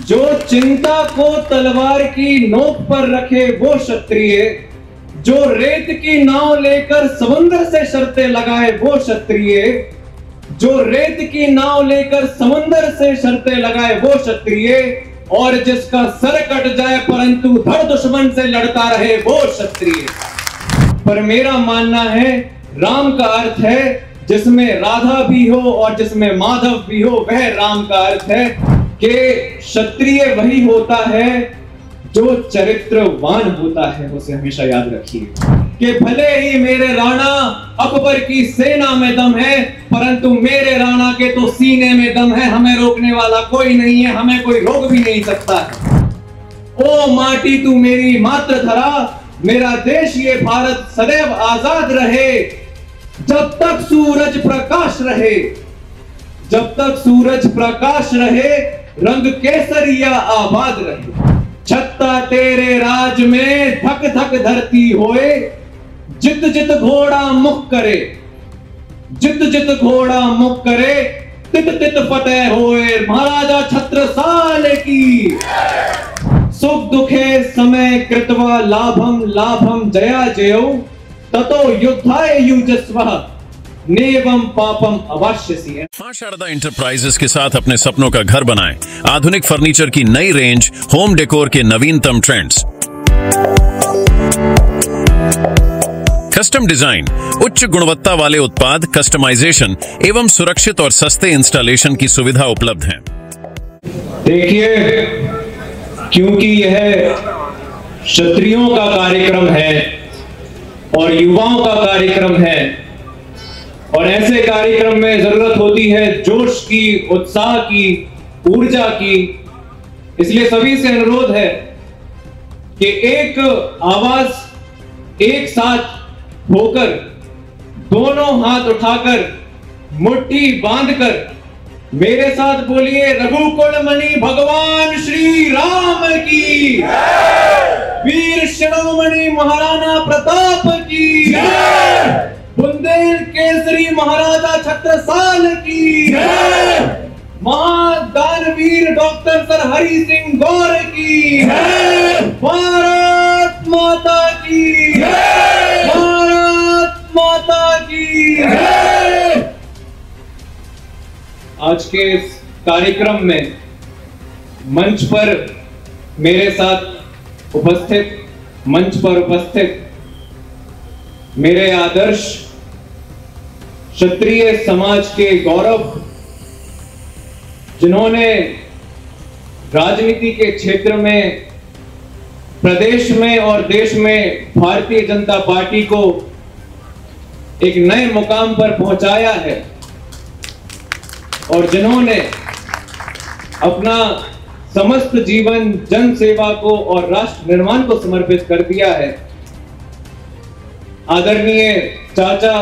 जो चिंता को तलवार की नोक पर रखे वो क्षत्रिय, जो रेत की नाव लेकर समुद्र से शर्तें लगाए वो क्षत्रिय, जो रेत की नाव लेकर समुद्र से शर्तें लगाए वो क्षत्रिय, और जिसका सर कट जाए परंतु धड़ दुश्मन से लड़ता रहे वो क्षत्रिय। पर मेरा मानना है राम का अर्थ है जिसमें राधा भी हो और जिसमें माधव भी हो, वह राम का अर्थ है कि क्षत्रिय वही होता है जो चरित्रवान होता है। उसे हमेशा याद रखिए कि भले ही मेरे राणा अकबर की सेना में दम है, परंतु मेरे राणा के तो सीने में दम है। हमें रोकने वाला कोई नहीं है, हमें कोई रोक भी नहीं सकता है। ओ माटी तू मेरी मातृधरा, मेरा देश ये भारत सदैव आजाद रहे, जब तक सूरज प्रकाश रहे, जब तक सूरज प्रकाश रहे, रंग केसरिया आबाद रहे। छत्ता तेरे राज में धक धक धरती होए, जित जित घोड़ा मुख करे, जित जित घोड़ा मुख करे, तित तित फतेह होए। महाराजा छत्रसाल की। सुख दुखे समय कृत्वा लाभम लाभम जया जयौ, ततो युद्धाय युजस्वः नेवम पापम अवश्यसी। मां शारदा इंटरप्राइजेस के साथ अपने सपनों का घर बनाएं। आधुनिक फर्नीचर की नई रेंज, होम डेकोर के नवीनतम ट्रेंड्स, कस्टम डिजाइन, उच्च गुणवत्ता वाले उत्पाद, कस्टमाइजेशन एवं सुरक्षित और सस्ते इंस्टॉलेशन की सुविधा उपलब्ध है। देखिए, क्योंकि यह क्षत्रियों का कार्यक्रम है और युवाओं का कार्यक्रम है, और ऐसे कार्यक्रम में जरूरत होती है जोश की, उत्साह की, ऊर्जा की। इसलिए सभी से अनुरोध है कि एक आवाज, एक साथ होकर, दोनों हाथ उठाकर, मुट्ठी बांधकर मेरे साथ बोलिए, रघुकुल मणि भगवान श्री राम की, वीर शिरोमणि महाराणा प्रताप की, बुंदेल केसरी महाराजा छत्रसाल की, महादानवीर डॉक्टर सर हरि सिंह गौर की, भारत माता की, भारत माता की। आज के इस कार्यक्रम में मंच पर मेरे साथ उपस्थित, मंच पर उपस्थित मेरे आदर्श क्षत्रिय समाज के गौरव, जिन्होंने राजनीति के क्षेत्र में, प्रदेश में और देश में भारतीय जनता पार्टी को एक नए मुकाम पर पहुंचाया है, और जिन्होंने अपना समस्त जीवन जन सेवा को और राष्ट्र निर्माण को समर्पित कर दिया है। आदरणीय चाचा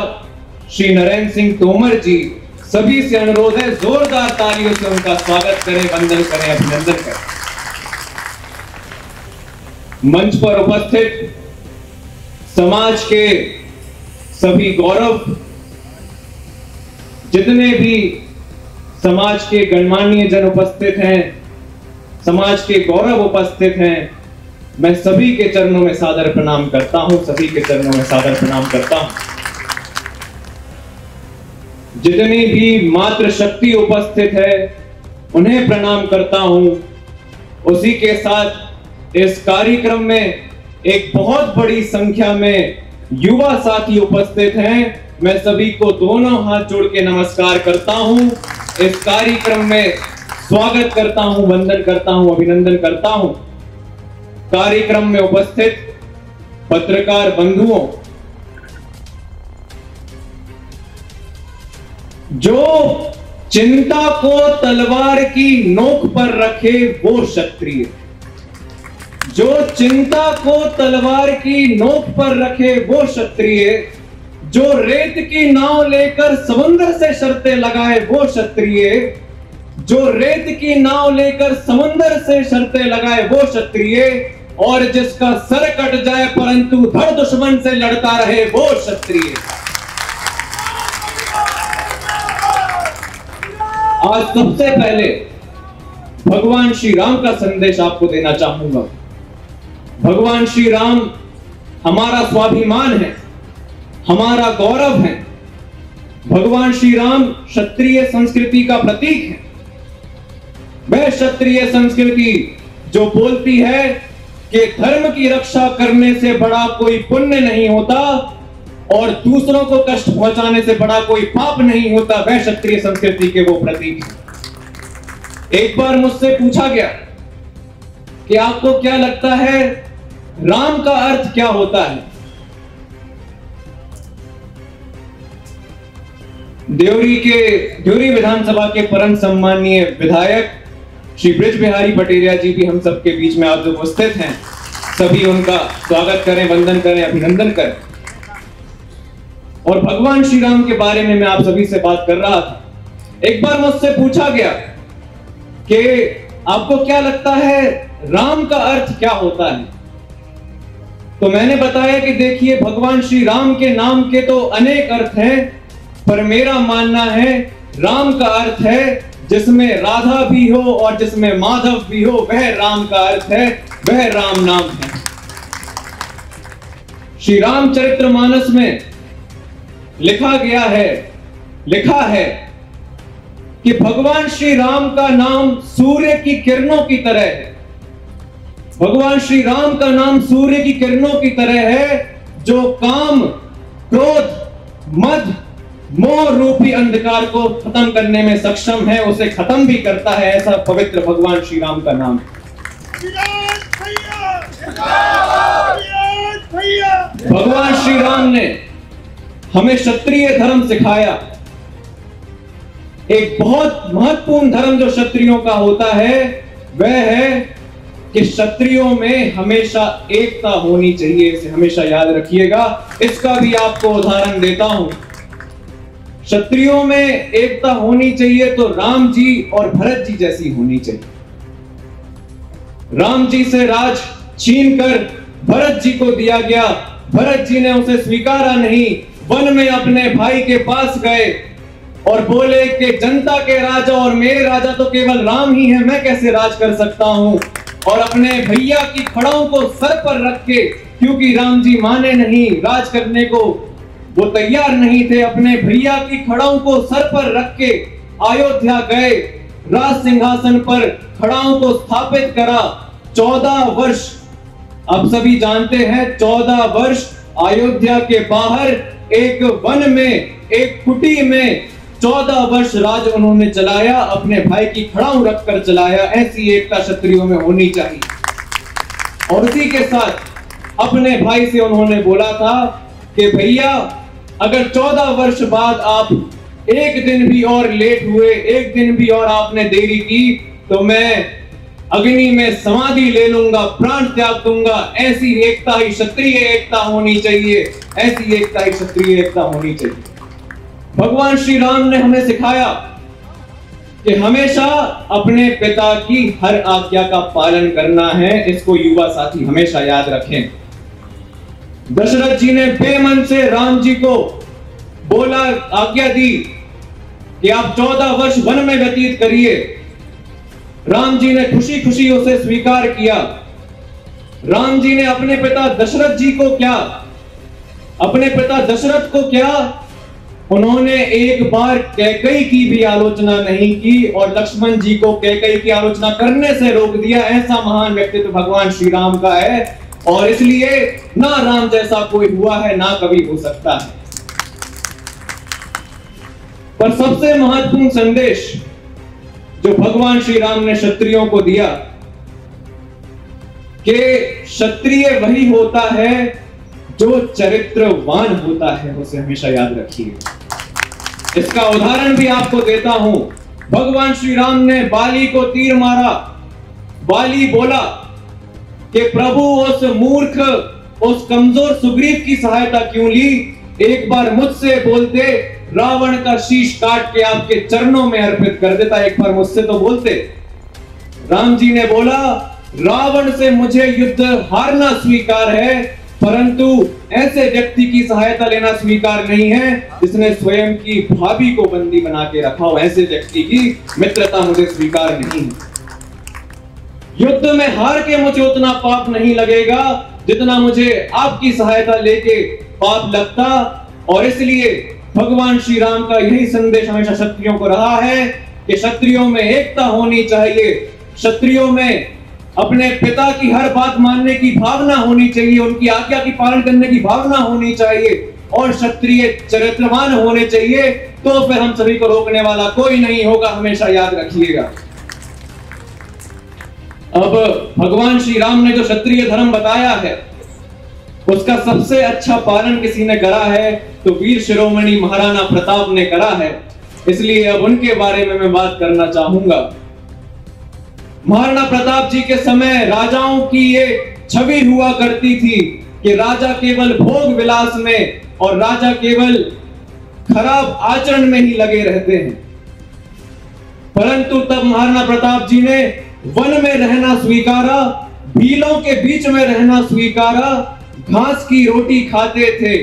श्री नरेंद्र सिंह तोमर जी, सभी से अनुरोध है जोरदार तालियों से उनका स्वागत करें, वंदन करें, अभिनंदन करें। मंच पर उपस्थित समाज के सभी गौरव, जितने भी समाज के गणमान्य जन उपस्थित हैं, समाज के गौरव उपस्थित हैं, मैं सभी के चरणों में सादर प्रणाम करता हूं, सभी के चरणों में सादर प्रणाम करता हूं। जितनी भी मातृशक्ति उपस्थित है उन्हें प्रणाम करता हूं। उसी के साथ इस कार्यक्रम में एक बहुत बड़ी संख्या में युवा साथी उपस्थित हैं। मैं सभी को दोनों हाथ जोड़ के नमस्कार करता हूं, इस कार्यक्रम में स्वागत करता हूं, वंदन करता हूं, अभिनंदन करता हूं। कार्यक्रम में उपस्थित पत्रकार बंधुओं, जो चिंता को तलवार की नोक पर रखे वो क्षत्रिय, जो चिंता को तलवार की नोक पर रखे वो क्षत्रिय, जो रेत की नाव लेकर समुद्र से शर्तें लगाए वो क्षत्रिय, जो रेत की नाव लेकर समुद्र से शर्तें लगाए वो क्षत्रिय, और जिसका सर कट जाए परंतु धड़ दुश्मन से लड़ता रहे वो क्षत्रिय। आज सबसे पहले भगवान श्री राम का संदेश आपको देना चाहूंगा। भगवान श्री राम हमारा स्वाभिमान है, हमारा गौरव है। भगवान श्री राम क्षत्रिय संस्कृति का प्रतीक है। वह क्षत्रिय संस्कृति जो बोलती है कि धर्म की रक्षा करने से बड़ा कोई पुण्य नहीं होता और दूसरों को कष्ट पहुंचाने से बड़ा कोई पाप नहीं होता, वह क्षत्रिय संस्कृति के वो प्रतीक है। एक बार मुझसे पूछा गया कि आपको क्या लगता है राम का अर्थ क्या होता है? ड्योरी विधानसभा के परम सम्मानीय विधायक श्री ब्रिज बिहारी पटेरिया जी भी हम सबके बीच में आज उपस्थित हैं। सभी उनका स्वागत करें, वंदन करें, अभिनंदन करें। और भगवान श्री राम के बारे में मैं आप सभी से बात कर रहा था। एक बार मुझसे पूछा गया कि आपको क्या लगता है राम का अर्थ क्या होता है? तो मैंने बताया कि देखिए, भगवान श्री राम के नाम के तो अनेक अर्थ हैं, पर मेरा मानना है राम का अर्थ है जिसमें राधा भी हो और जिसमें माधव भी हो, वह राम का अर्थ है, वह राम नाम है। श्री रामचरितमानस में लिखा है कि भगवान श्री राम का नाम सूर्य की किरणों की तरह है। भगवान श्री राम का नाम सूर्य की किरणों की तरह है, जो काम, क्रोध, मद, मोह रूपी अंधकार को खत्म करने में सक्षम है, उसे खत्म भी करता है। ऐसा पवित्र भगवान श्री राम का नाम है। भगवान श्री राम ने हमें क्षत्रिय धर्म सिखाया। एक बहुत महत्वपूर्ण धर्म जो क्षत्रियों का होता है वह है कि क्षत्रियों में हमेशा एकता होनी चाहिए। इसे हमेशा याद रखिएगा। इसका भी आपको उदाहरण देता हूं। क्षत्रियों में एकता होनी चाहिए तो राम जी और भरत जी जैसी होनी चाहिए। राम जी से राज छीनकर भरत जी को दिया गया। भरत जी ने उसे स्वीकारा नहीं, वन में अपने भाई के पास गए और बोले कि जनता के राजा और मेरे राजा तो केवल राम ही है, मैं कैसे राज कर सकता हूं। और अपने भैया की खड़ाओं को सर पर रख के, क्योंकि राम जी माने नहीं, राज करने को वो तैयार नहीं थे, अपने भैया की खड़ाओं को सर पर रख के अयोध्या गए, राज सिंहासन पर खड़ाओं को स्थापित करा। 14 वर्ष, आप सभी जानते हैं, 14 वर्ष अयोध्या के बाहर एक वन में, एक कुटी में 14 वर्ष राज उन्होंने चलाया, अपने भाई की खड़ाऊ रखकर चलाया। ऐसी एकता क्षत्रियों में होनी चाहिए। और उसी के साथ अपने भाई से उन्होंने बोला था कि भैया, अगर 14 वर्ष बाद आप एक दिन भी और लेट हुए, एक दिन भी और आपने देरी की, तो मैं अग्नि में समाधि ले लूंगा, प्राण त्याग दूंगा। ऐसी एकता ही क्षत्रिय एकता होनी चाहिए। ऐसी एकता ही क्षत्रिय एकता होनी चाहिए। भगवान श्री राम ने हमें सिखाया कि हमेशा अपने पिता की हर आज्ञा का पालन करना है। इसको युवा साथी हमेशा याद रखें। दशरथ जी ने बेमन से राम जी को बोला, आज्ञा दी कि आप 14 वर्ष वन में व्यतीत करिए। राम जी ने खुशी खुशी उसे स्वीकार किया। राम जी ने अपने पिता दशरथ जी को क्या, अपने पिता दशरथ को क्या, उन्होंने एक बार कैकेयी की भी आलोचना नहीं की और लक्ष्मण जी को कैकेयी की आलोचना करने से रोक दिया। ऐसा महान व्यक्तित्व भगवान श्री राम का है और इसलिए ना राम जैसा कोई हुआ है, ना कभी हो सकता है। पर सबसे महत्वपूर्ण संदेश जो भगवान श्री राम ने क्षत्रियों को दिया कि क्षत्रिय वही होता है जो चरित्रवान होता है, उसे हमेशा याद रखिए। इसका उदाहरण भी आपको देता हूं। भगवान श्री राम ने बाली को तीर मारा। बाली बोला कि प्रभु उस मूर्ख, उस कमजोर सुग्रीव की सहायता क्यों ली? एक बार मुझसे बोलते, रावण का शीश काट के आपके चरणों में अर्पित कर देता। एक बार मुझसे तो बोलते। राम जी ने बोला, रावण से मुझे युद्ध हारना स्वीकार है, परंतु ऐसे व्यक्ति की सहायता लेना स्वीकार नहीं है जिसने स्वयं की भाभी को बंदी बना के रखा हो। ऐसे व्यक्ति की मित्रता मुझे स्वीकार नहीं है। युद्ध में हार के मुझे उतना पाप नहीं लगेगा जितना मुझे आपकी सहायता लेके पाप लगता। और इसलिए भगवान श्री राम का यही संदेश हमेशा क्षत्रियों को रहा है कि क्षत्रियों में एकता होनी चाहिए, क्षत्रियों में अपने पिता की हर बात मानने की भावना होनी चाहिए, उनकी आज्ञा की पालन करने की भावना होनी चाहिए और क्षत्रिय चरित्रवान होने चाहिए। तो फिर हम सभी को रोकने वाला कोई नहीं होगा, हमेशा याद रखिएगा। अब भगवान श्री राम ने जो क्षत्रिय धर्म बताया है उसका सबसे अच्छा पालन किसी ने करा है तो वीर शिरोमणि महाराणा प्रताप ने करा है, इसलिए अब उनके बारे में मैं बात करना चाहूंगा। महाराणा प्रताप जी के समय राजाओं की ये छवि हुआ करती थी कि राजा केवल भोग विलास में और राजा केवल खराब आचरण में ही लगे रहते हैं। परंतु तब महाराणा प्रताप जी ने वन में रहना स्वीकारा, भीलों के बीच में रहना स्वीकारा, घास की रोटी खाते थे,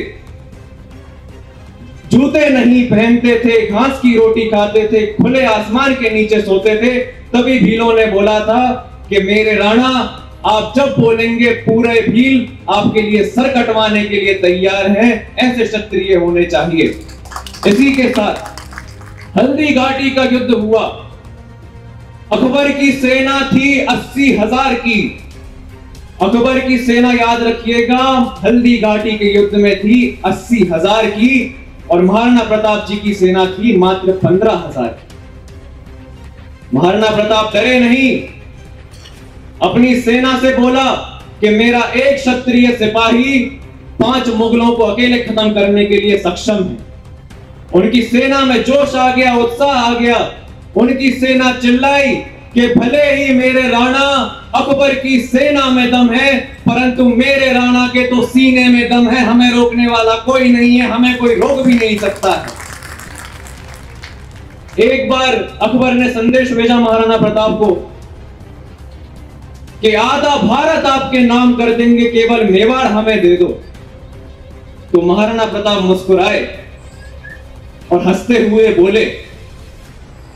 जूते नहीं पहनते थे, घास की रोटी खाते थे, खुले आसमान के नीचे सोते थे। तभी भीलों ने बोला था कि मेरे राणा आप जब बोलेंगे पूरे भील आपके लिए सर कटवाने के लिए तैयार हैं। ऐसे क्षत्रिय होने चाहिए। इसी के साथ हल्दी घाटी का युद्ध हुआ। अकबर की सेना थी 80,000 की। अकबर की सेना याद रखिएगा हल्दी घाटी के युद्ध में थी 80,000 की और महाराणा प्रताप जी की सेना थी मात्र 15,000। महाराणा प्रताप डरे नहीं, अपनी सेना से बोला कि मेरा एक क्षत्रिय सिपाही 5 मुगलों को अकेले खत्म करने के लिए सक्षम है। उनकी सेना में जोश आ गया, उत्साह आ गया। उनकी सेना चिल्लाई कि भले ही मेरे राणा अकबर की सेना में दम है परंतु मेरे राणा के तो सीने में दम है, हमें रोकने वाला कोई नहीं है, हमें कोई रोक भी नहीं सकता है। एक बार अकबर ने संदेश भेजा महाराणा प्रताप को कि आधा भारत आपके नाम कर देंगे, केवल मेवाड़ हमें दे दो। तो महाराणा प्रताप मुस्कुराए और हंसते हुए बोले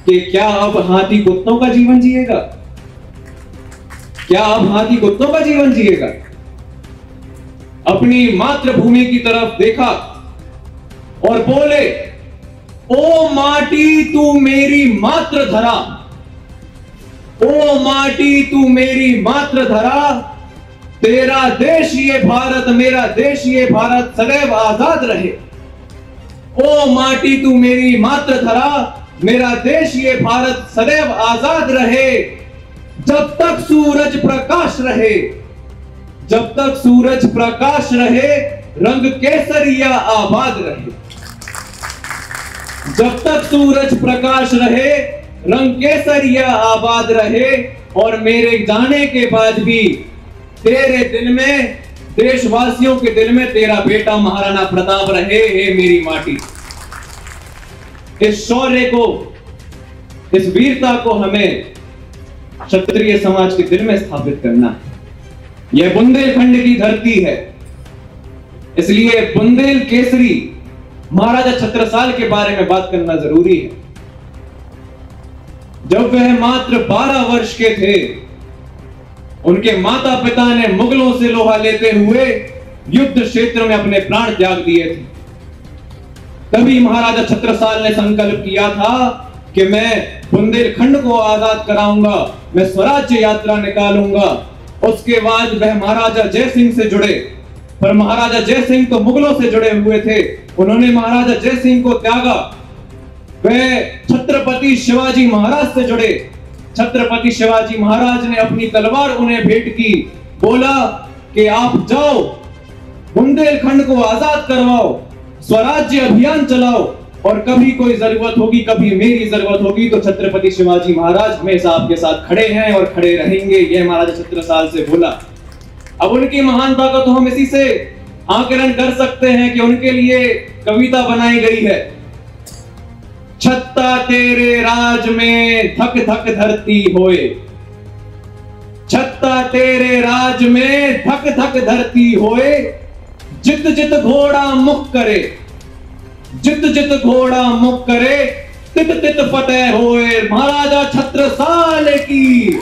कि क्या अब हाथी कुत्तों का जीवन जिएगा? क्या अब हाथी कुत्तों का जीवन जिएगा? अपनी मातृभूमि की तरफ देखा और बोले, ओ माटी तू मेरी मातृ धरा, ओ माटी तू मेरी मातृ धरा, तेरा देश ये भारत, मेरा देश ये भारत सदैव आजाद रहे। ओ माटी तू मेरी मातृ धरा, मेरा देश ये भारत सदैव आजाद रहे। जब तक सूरज प्रकाश रहे, जब तक सूरज प्रकाश रहे, रंग केसरिया आबाद रहे। जब तक सूरज प्रकाश रहे, रंग केसरिया आबाद रहे। और मेरे जाने के बाद भी तेरे दिल में, देशवासियों के दिल में तेरा बेटा महाराणा प्रताप रहे। हे मेरी माटी, इस शौर्य को, इस वीरता को हमें क्षत्रिय समाज के दिल में स्थापित करना है। यह बुंदेलखंड की धरती है, इसलिए बुंदेल केसरी महाराजा छत्रसाल के बारे में बात करना जरूरी है। जब वह मात्र 12 वर्ष के थे, उनके माता पिता ने मुगलों से लोहा लेते हुए युद्ध क्षेत्र में अपने प्राण त्याग दिए थे। तभी महाराजा छत्रसाल ने संकल्प किया था कि मैं बुंदेलखंड को आजाद कराऊंगा, मैं स्वराज्य यात्रा निकालूंगा। उसके बाद वह महाराजा जय सिंह से जुड़े, पर महाराजा जय सिंह तो मुगलों से जुड़े हुए थे, उन्होंने महाराजा जय सिंह को त्यागा। वह छत्रपति शिवाजी महाराज से जुड़े। छत्रपति शिवाजी महाराज ने अपनी तलवार उन्हें भेंट की, बोला कि आप जाओ, बुंदेलखंड को आजाद करवाओ, स्वराज्य अभियान चलाओ और कभी कोई जरूरत होगी, कभी मेरी जरूरत होगी तो छत्रपति शिवाजी महाराज हमेशा आपके साथ खड़े हैं और खड़े रहेंगे। यह महाराजा छत्रसाल से बोला। अब उनकी महानता का तो हम इसी से आकलन कर सकते हैं कि उनके लिए कविता बनाई गई है। छत्ता तेरे राज में धक धक धरती होए, छत्ता तेरे राज में धक धक धरती होए, जित जित घोड़ा मुख करे, जित जित घोड़ा मुख करे, तित तित फतेह होए। महाराजा छत्रसाल की।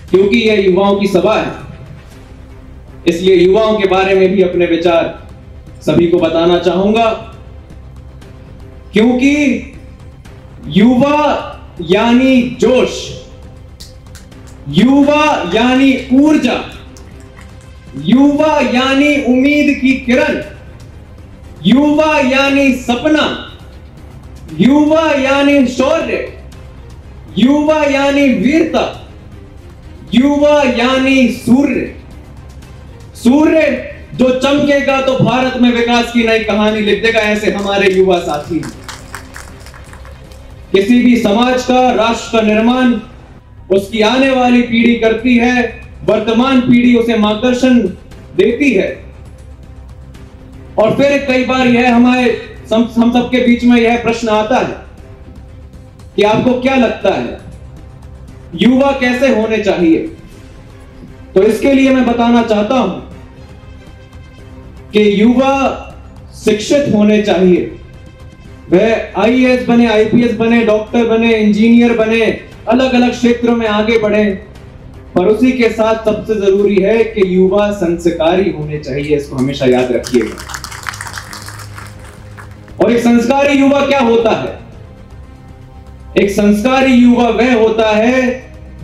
क्योंकि यह युवाओं की सभा है, इसलिए युवाओं के बारे में भी अपने विचार सभी को बताना चाहूंगा। क्योंकि युवा यानी जोश, युवा यानी ऊर्जा, युवा यानी उम्मीद की किरण, युवा यानी सपना, युवा यानी शौर्य, युवा यानी वीरता, युवा यानी सूर्य। सूर्य जो चमकेगा तो भारत में विकास की नई कहानी लिख देगा, ऐसे हमारे युवा साथी हैं। किसी भी समाज का, राष्ट्र का निर्माण उसकी आने वाली पीढ़ी करती है, वर्तमान पीढ़ी उसे मार्गदर्शन देती है। और फिर कई बार यह हम सबके बीच में यह प्रश्न आता है कि आपको क्या लगता है युवा कैसे होने चाहिए? तो इसके लिए मैं बताना चाहता हूं कि युवा शिक्षित होने चाहिए। वह आईएएस बने, आईपीएस बने, डॉक्टर बने, इंजीनियर बने, अलग अलग क्षेत्रों में आगे बढ़े, पर उसी के साथ सबसे जरूरी है कि युवा संस्कारी होने चाहिए। इसको हमेशा याद रखिएगा। और एक संस्कारी युवा क्या होता है? एक संस्कारी युवा वह होता है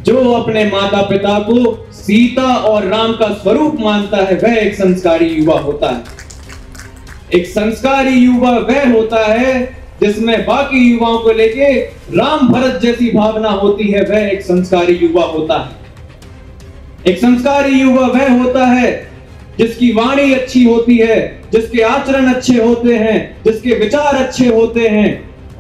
जो अपने माता पिता को सीता और राम का स्वरूप मानता है, वह एक संस्कारी युवा होता है। एक संस्कारी युवा वह होता है जिसमें बाकी युवाओं को लेके राम भरत जैसी भावना होती है, वह एक संस्कारी युवा होता है। एक संस्कारी युवा वह होता है जिसकी वाणी अच्छी होती है, जिसके आचरण अच्छे होते हैं, जिसके विचार अच्छे होते हैं,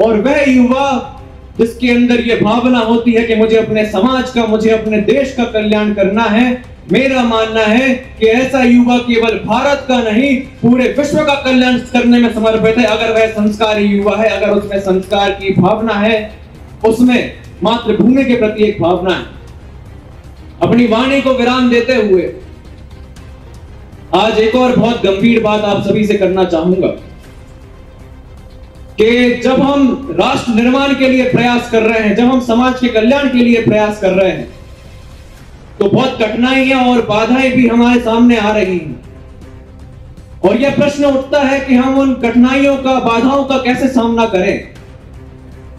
और वह युवा जिसके अंदर यह भावना होती है कि मुझे अपने समाज का, मुझे अपने देश का कल्याण करना है। मेरा मानना है कि ऐसा युवा केवल भारत का नहीं, पूरे विश्व का कल्याण करने में समर्पित है, अगर वह संस्कारी युवा है, अगर उसमें संस्कार की भावना है, उसमें मातृभूमि के प्रति एक भावना है। अपनी वाणी को विराम देते हुए आज एक और बहुत गंभीर बात आप सभी से करना चाहूंगा कि जब हम राष्ट्र निर्माण के लिए प्रयास कर रहे हैं, जब हम समाज के कल्याण के लिए प्रयास कर रहे हैं, तो बहुत कठिनाइयां और बाधाएं भी हमारे सामने आ रही हैं। और यह प्रश्न उठता है कि हम उन कठिनाइयों का, बाधाओं का कैसे सामना करें?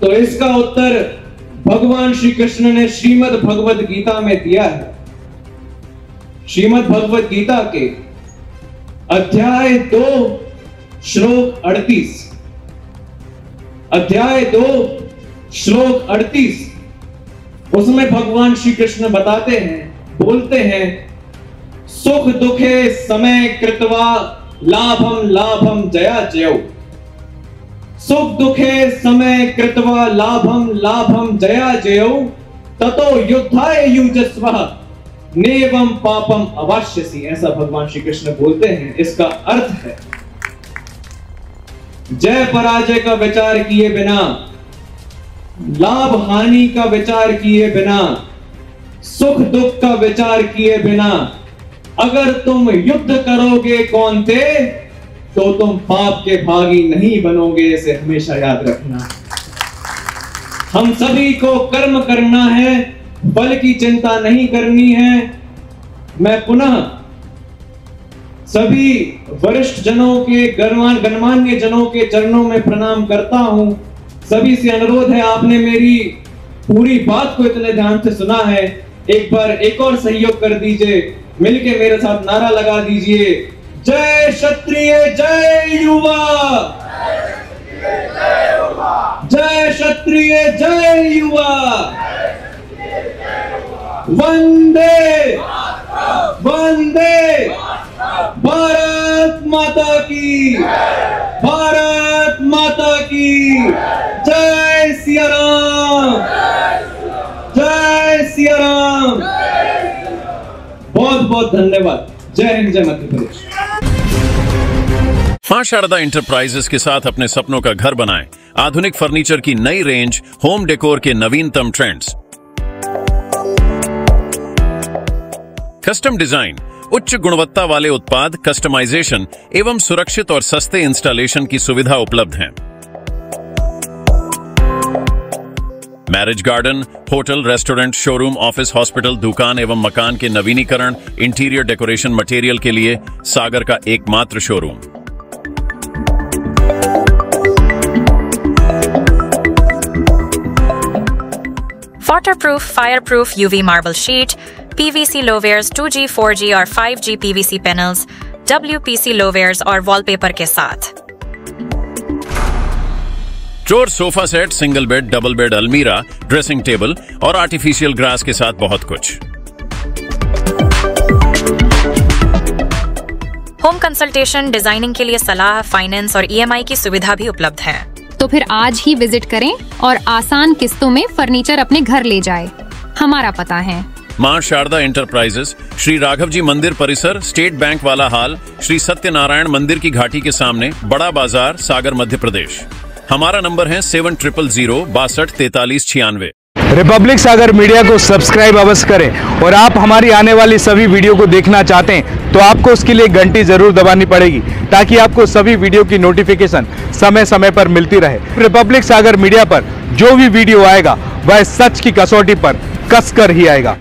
तो इसका उत्तर भगवान श्री कृष्ण ने श्रीमद् भगवद गीता में दिया है। श्रीमद् भगवद गीता के अध्याय 2 श्लोक 38, अध्याय 2 श्लोक 38, उसमें भगवान श्री कृष्ण बताते हैं, बोलते हैं, सुख दुखे समय कृत्वा लाभम लाभम जया जयो। सुख दुखे समय कृत्वा लाभम लाभम जया जयो, ततो युद्धाय युजस्व नेवम पापम अवाश्यसी। ऐसा भगवान श्री कृष्ण बोलते हैं। इसका अर्थ है जय पराजय का विचार किए बिना, लाभ हानि का विचार किए बिना, सुख दुख का विचार किए बिना अगर तुम युद्ध करोगे कौन थे, तो तुम पाप के भागी नहीं बनोगे। इसे हमेशा याद रखना। हम सभी को कर्म करना है, फल की चिंता नहीं करनी है। मैं पुनः सभी वरिष्ठ जनों के, गणमान्य जनों के चरणों में प्रणाम करता हूं। सभी से अनुरोध है, आपने मेरी पूरी बात को इतने ध्यान से सुना है, एक बार एक और सहयोग कर दीजिए, मिलके मेरे साथ नारा लगा दीजिए, जय क्षत्रिय जय युवा, जय क्षत्रिय जय युवा, वंदे वंदे भारत माता की, भारत माता की जय सिया राम, जय सिया राम। बहुत बहुत धन्यवाद। जय हिंद, जय मध्य प्रदेश। मां शारदा इंटरप्राइजेस के साथ अपने सपनों का घर बनाएं। आधुनिक फर्नीचर की नई रेंज, होम डेकोर के नवीनतम ट्रेंड्स, कस्टम डिजाइन, उच्च गुणवत्ता वाले उत्पाद, कस्टमाइजेशन एवं सुरक्षित और सस्ते इंस्टॉलेशन की सुविधा उपलब्ध है। Marriage garden, hotel, restaurant, showroom, office, hospital, दुकान एवं मकान के नवीनीकरण, इंटीरियर डेकोरेशन मटेरियल के लिए सागर का एकमात्र showroom. Waterproof, fireproof UV marble sheet, PVC loweers 2G, 4G और 5G PVC panels, WPC loweers और वॉलपेपर के साथ। Drawer, sofa set, single bed, double bed, अलमीरा, ड्रेसिंग टेबल और आर्टिफिशियल ग्रास के साथ बहुत कुछ। होम कंसल्टेशन, डिजाइनिंग के लिए सलाह, फाइनेंस और EMI की सुविधा भी उपलब्ध है। तो फिर आज ही विजिट करें और आसान किस्तों में फर्नीचर अपने घर ले जाए। हमारा पता है मां शारदा एंटरप्राइजेस, श्री राघव जी मंदिर परिसर, स्टेट बैंक वाला हाल, श्री सत्यनारायण मंदिर की घाटी के सामने, बड़ा बाजार, सागर, मध्य प्रदेश। हमारा नंबर है 7000624396। रिपब्लिक सागर मीडिया को सब्सक्राइब अवश्य करें और आप हमारी आने वाली सभी वीडियो को देखना चाहते हैं तो आपको उसके लिए घंटी जरूर दबानी पड़ेगी ताकि आपको सभी वीडियो की नोटिफिकेशन समय समय पर मिलती रहे। रिपब्लिक सागर मीडिया पर जो भी वीडियो आएगा वह सच की कसौटी पर कसकर ही आएगा।